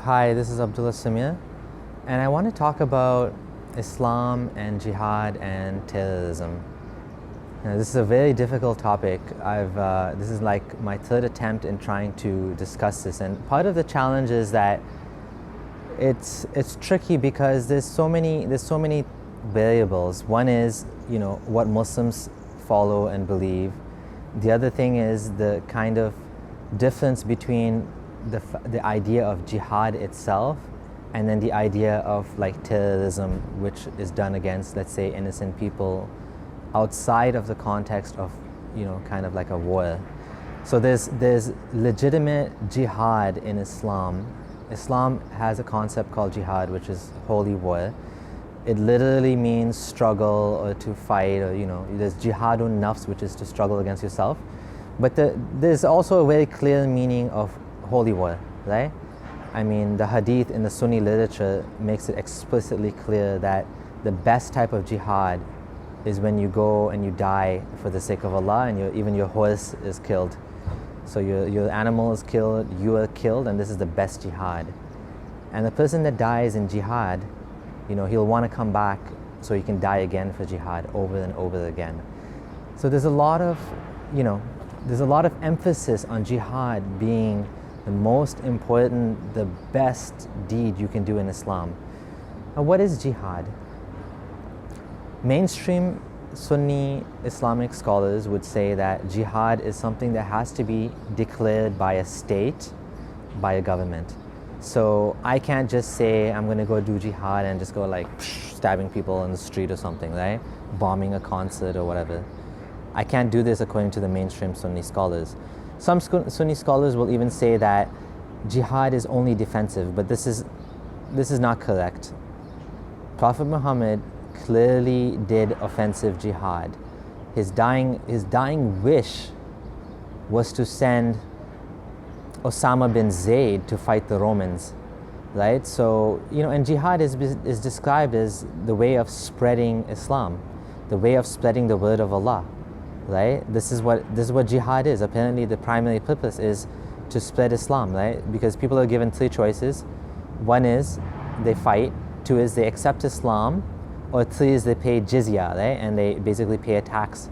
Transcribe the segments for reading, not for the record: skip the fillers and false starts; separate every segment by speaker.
Speaker 1: Hi, this is Abdullah Samir, and I want to talk about Islam and Jihad and terrorism. This is a very difficult topic. This is like my third attempt in trying to discuss this, and part of the challenge is that it's tricky because there's so many variables. One is, what Muslims follow and believe. The other thing is the kind of difference between the idea of jihad itself and then the idea of like terrorism, which is done against, let's say, innocent people outside of the context of kind of like a war. So there's legitimate jihad in Islam. Islam has a concept called jihad, which is holy war. It literally means struggle or to fight, or there's jihadun nafs, which is to struggle against yourself. But there's also a very clear meaning of holy war, right? I mean, the hadith in the Sunni literature makes it explicitly clear that the best type of jihad is when you go and you die for the sake of Allah, and even your horse is killed. So your animal is killed, you are killed, and this is the best jihad. And the person that dies in jihad, he'll want to come back so he can die again for jihad over and over again. So there's a lot of emphasis on jihad being the most important, the best deed you can do in Islam. Now, what is jihad? Mainstream Sunni Islamic scholars would say that jihad is something that has to be declared by a state, by a government. So I can't just say I'm going to go do jihad and just go like stabbing people in the street or something, right? Bombing a concert or whatever. I can't do this according to the mainstream Sunni scholars. Some Sunni scholars will even say that jihad is only defensive, but this is not correct. Prophet Muhammad clearly did offensive jihad. His dying wish was to send Osama bin Zayd to fight the Romans, right? So, and jihad is described as the way of spreading Islam, the way of spreading the word of Allah, right? This is what jihad is. Apparently the primary purpose is to spread Islam, right? Because people are given three choices. One is they fight, two is they accept Islam, or three is they pay jizya, right? And they basically pay a tax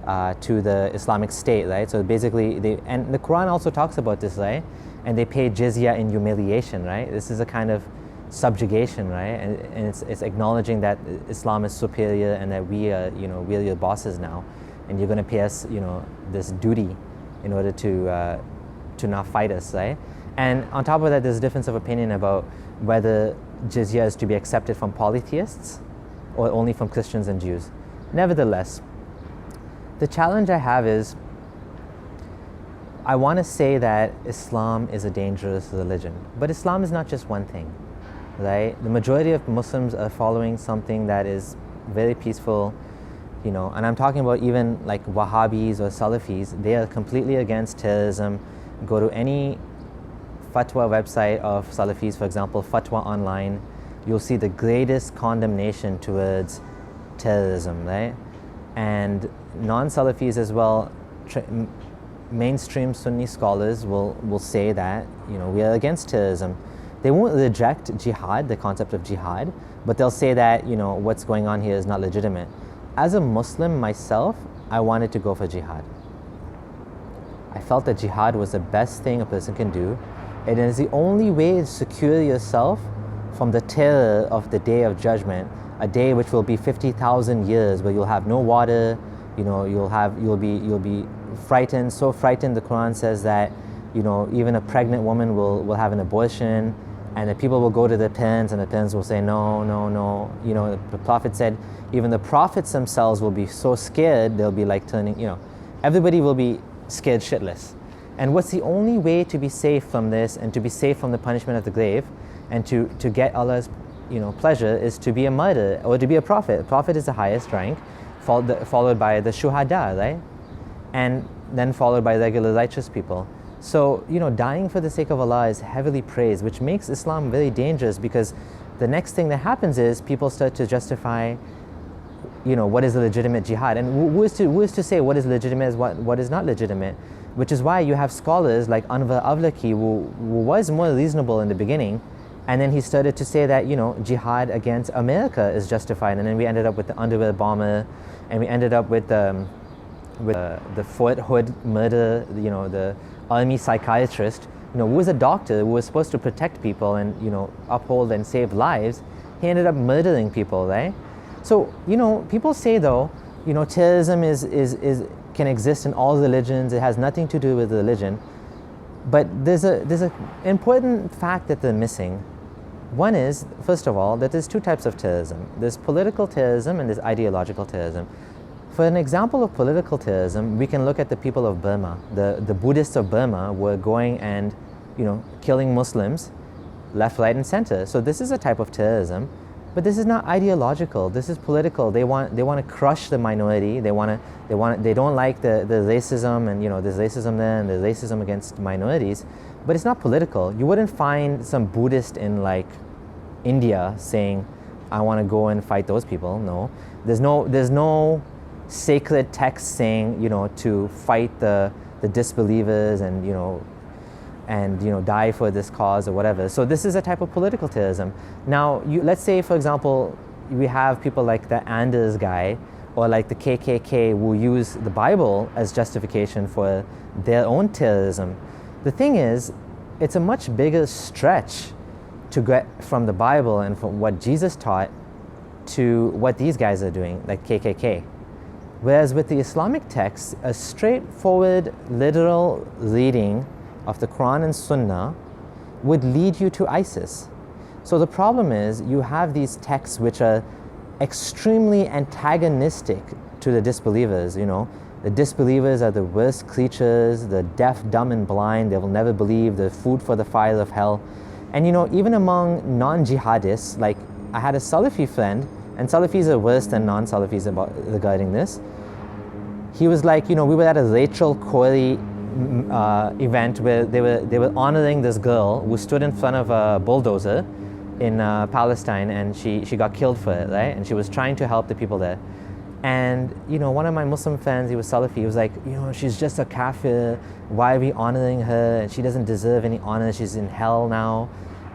Speaker 1: to the Islamic State, right? So basically, and the Quran also talks about this, right? And they pay jizya in humiliation, right? This is a kind of subjugation, right? And it's acknowledging that Islam is superior and that we're your bosses now, and you're going to pay us, this duty in order to not fight us, right? And on top of that, there's a difference of opinion about whether jizya is to be accepted from polytheists or only from Christians and Jews. Nevertheless, the challenge I have is, I want to say that Islam is a dangerous religion, but Islam is not just one thing, right? The majority of Muslims are following something that is very peaceful, and I'm talking about even like Wahhabis or Salafis. They are completely against terrorism. Go to any fatwa website of Salafis, for example, Fatwa Online, you'll see the greatest condemnation towards terrorism, right? And non-Salafis as well, mainstream Sunni scholars will say that, we are against terrorism. They won't reject jihad, the concept of jihad, but they'll say that, what's going on here is not legitimate. As a Muslim myself, I wanted to go for jihad. I felt that jihad was the best thing a person can do. It is the only way to secure yourself from the terror of the Day of Judgment, a day which will be 50,000 years, where you'll have no water, you'll be frightened, so frightened the Quran says that, even a pregnant woman will have an abortion, and the people will go to their parents, and the parents will say, no, no, no. The Prophet said, even the prophets themselves will be so scared, they'll be like turning, everybody will be scared shitless. And what's the only way to be safe from this, and to be safe from the punishment of the grave, and to get Allah's pleasure, is to be a martyr or to be a prophet. A prophet is the highest rank, followed by the shuhada, right? And then followed by regular righteous people. So, dying for the sake of Allah is heavily praised, which makes Islam very dangerous, because the next thing that happens is people start to justify, what is a legitimate jihad. And who is to say what is legitimate, what is not legitimate? which is why you have scholars like Anwar Avlaki who was more reasonable in the beginning, and then he started to say that, you know, jihad against America is justified, and then we ended up with the underwear bomber, and we ended up with the Fort Hood murder, you know, the army psychiatrist, you know, who was a doctor who was supposed to protect people and, you know, uphold and save lives. He ended up murdering people, right? So, you know, people say though, you know, terrorism can exist in all religions. It has nothing to do with religion. But there's an important fact that they're missing. One is, first of all, that there's two types of terrorism. There's political terrorism and there's ideological terrorism. For an example of political terrorism, we can look at the people of Burma. The Buddhists of Burma were going and, you know, killing Muslims left, right, and center. So this is a type of terrorism. But this is not ideological. This is political. They want to crush the minority. They don't like the racism, and, you know, there's racism there and there's racism against minorities. But it's not political. You wouldn't find some Buddhist in like India saying, "I want to go and fight those people." No, there's no sacred text saying, you know, to fight the disbelievers and, you know, die for this cause or whatever. So this is a type of political terrorism. Now, let's say, for example, we have people like the Anders guy or like the KKK who use the Bible as justification for their own terrorism. The thing is, it's a much bigger stretch to get from the Bible and from what Jesus taught to what these guys are doing, like KKK. Whereas with the Islamic texts, a straightforward, literal reading of the Quran and Sunnah would lead you to ISIS. So the problem is, you have these texts which are extremely antagonistic to the disbelievers, you know. The disbelievers are the worst creatures, the deaf, dumb, and blind, they will never believe, the food for the fire of hell. And, you know, even among non-jihadists, like I had a Salafi friend, and Salafis are worse than non-Salafis regarding this. He was like, you know, we were at a Rachel Corrie event where they were honoring this girl who stood in front of a bulldozer in Palestine, and she got killed for it, right? And she was trying to help the people there. And, you know, one of my Muslim friends, he was Salafi, he was like, you know, she's just a kafir, why are we honoring her? And she doesn't deserve any honor, she's in hell now.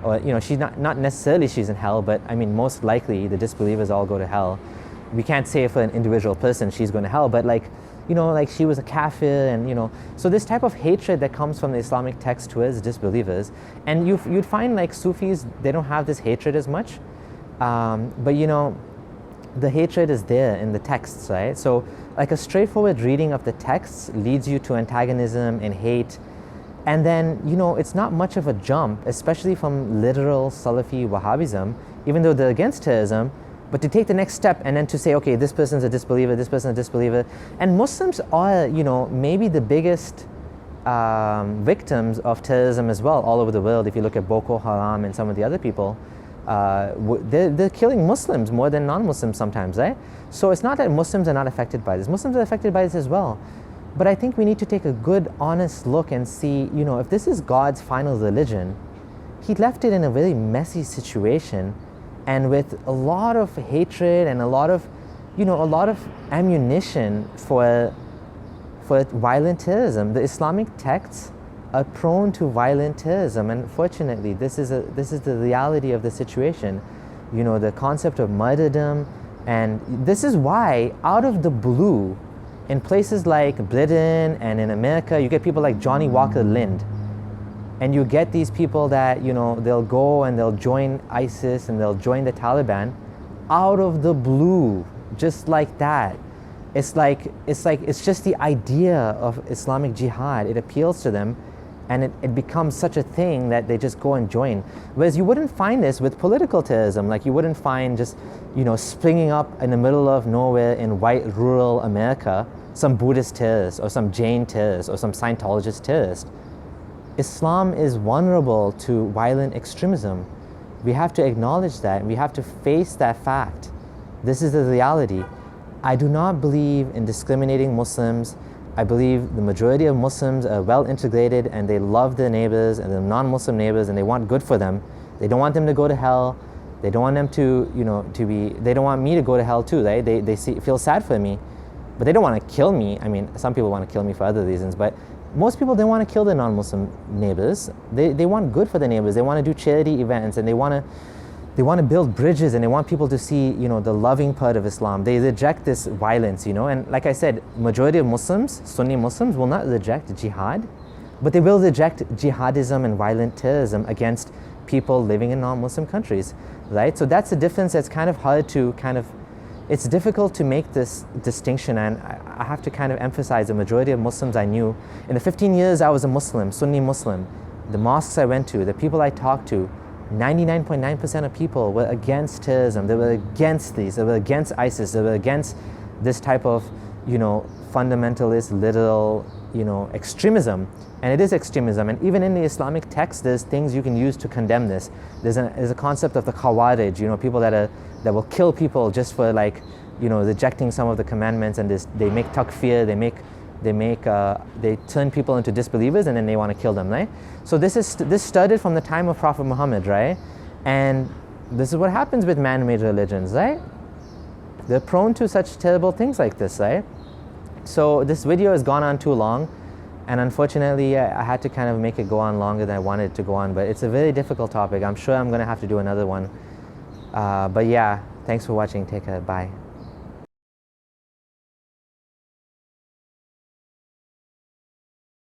Speaker 1: Or, you know, she's not necessarily she's in hell, but I mean, most likely the disbelievers all go to hell. We can't say for an individual person she's going to hell, but like, you know, like she was a kafir, and, you know, so this type of hatred that comes from the Islamic text towards disbelievers, and you'd find like Sufis, they don't have this hatred as much, but, you know, the hatred is there in the texts, right? So like a straightforward reading of the texts leads you to antagonism and hate, and then, you know, it's not much of a jump, especially from literal Salafi Wahhabism, even though they're against terrorism, but to take the next step and then to say, okay, this person's a disbeliever, this person's a disbeliever. And Muslims are, you know, maybe the biggest victims of terrorism as well all over the world. If you look at Boko Haram and some of the other people, they're killing Muslims more than non-Muslims sometimes, right? So it's not that Muslims are not affected by this. Muslims are affected by this as well. But I think we need to take a good, honest look and see, you know, if this is God's final religion, He left it in a very messy situation, and with a lot of hatred and a lot of ammunition for violent terrorism. The Islamic texts are prone to violent terrorism, and fortunately, this is the reality of the situation. You know, the concept of martyrdom, and this is why, out of the blue, in places like Britain and in America, you get people like Johnny Walker Lind. And you get these people that, you know, they'll go and they'll join ISIS and they'll join the Taliban out of the blue, just like that. It's just the idea of Islamic jihad. It appeals to them, and it becomes such a thing that they just go and join. Whereas you wouldn't find this with political terrorism. Like, you wouldn't find just, you know, springing up in the middle of nowhere in white rural America some Buddhist terrorist or some Jain terrorist or some Scientologist terrorist. Islam is vulnerable to violent extremism. We have to acknowledge that, and we have to face that fact. This is the reality. I do not believe in discriminating Muslims. I believe the majority of Muslims are well integrated, and they love their neighbors and their non-Muslim neighbors, and they want good for them. They don't want them to go to hell. They don't want them to, you know, they don't want me to go to hell too, right? They feel sad for me, but they don't want to kill me. I mean, some people want to kill me for other reasons, but most people don't want to kill their non-Muslim neighbors. They want good for their neighbors. They want to do charity events, and they want to build bridges, and they want people to see, the loving part of Islam. They reject this violence, and like I said, majority of Muslims, Sunni Muslims, will not reject jihad, but they will reject jihadism and violent terrorism against people living in non-Muslim countries, right? So that's the difference. That's kind of hard to it's difficult to make this distinction, and I have to kind of emphasize the majority of Muslims I knew. In the 15 years I was a Muslim, Sunni Muslim, the mosques I went to, the people I talked to, 99.9% of people were against terrorism. They were against these. They were against ISIS. They were against this type of, fundamentalist, literal, extremism. And it is extremism. And even in the Islamic text, there's things you can use to condemn this. There's a concept of the khawarij, people that will kill people just for rejecting some of the commandments, and they make takfir, they turn people into disbelievers, and then they want to kill them, right? So this started from the time of Prophet Muhammad, right? And this is what happens with man-made religions, right? They're prone to such terrible things like this, right? So this video has gone on too long, and unfortunately I had to kind of make it go on longer than I wanted it to go on, but it's a very difficult topic. I'm sure I'm going to have to do another one. But yeah, thanks for watching. Take care. Bye.